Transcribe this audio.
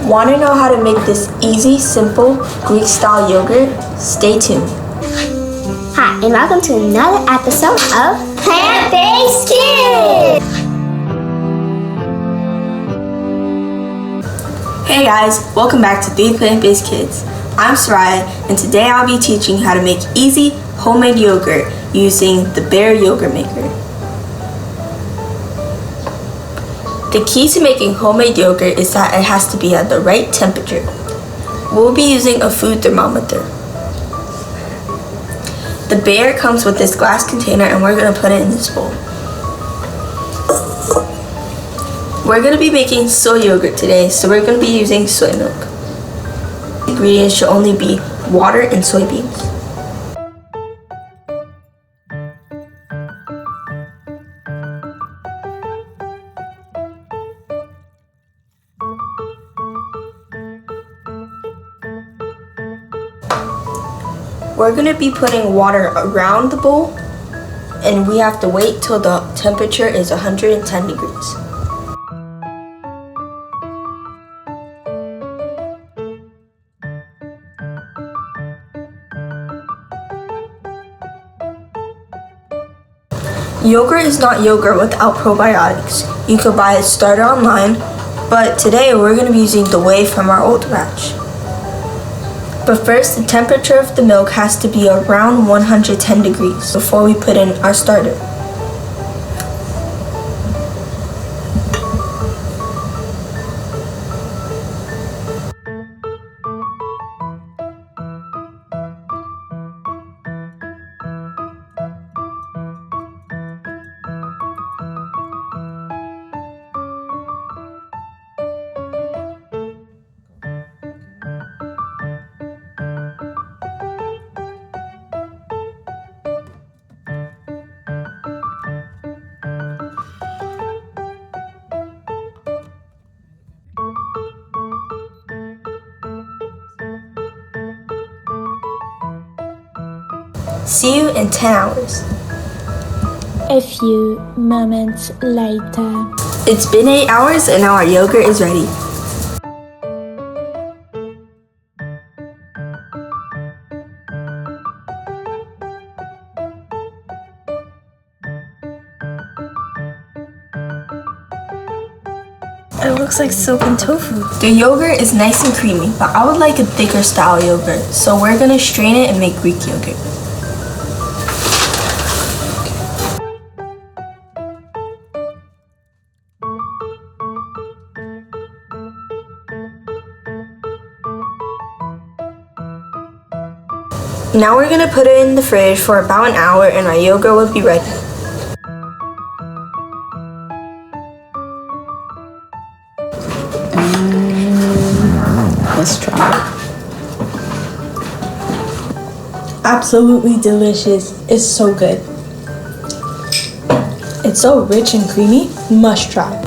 Want to know how to make this easy, simple Greek-style yogurt? Stay tuned. Hi, and welcome to another episode of Plant-Based Kids! Hey guys, welcome back to The Plant-Based Kids. I'm Soraya, and today I'll be teaching how to make easy, homemade yogurt using the Bear Yogurt Maker. The key to making homemade yogurt is that it has to be at the right temperature. We'll be using a food thermometer. The Bear comes with this glass container and we're going to put it in this bowl. We're going to be making soy yogurt today, so we're going to be using soy milk. Ingredients should only be water and soybeans. We're going to be putting water around the bowl, and we have to wait till the temperature is 110 degrees. Yogurt is not yogurt without probiotics. You could buy it started online, but today we're going to be using the whey from our old batch. But first, the temperature of the milk has to be around 110 degrees before we put in our starter. See you in 10 hours. A few moments later. It's been 8 hours and now our yogurt is ready. It looks like silken tofu. The yogurt is nice and creamy, but I would like a thicker style yogurt, so we're gonna strain it and make Greek yogurt. Now we're gonna put it in the fridge for about an hour and our yogurt will be ready. Let's try it. Absolutely delicious. It's so good. It's so rich and creamy. Must try.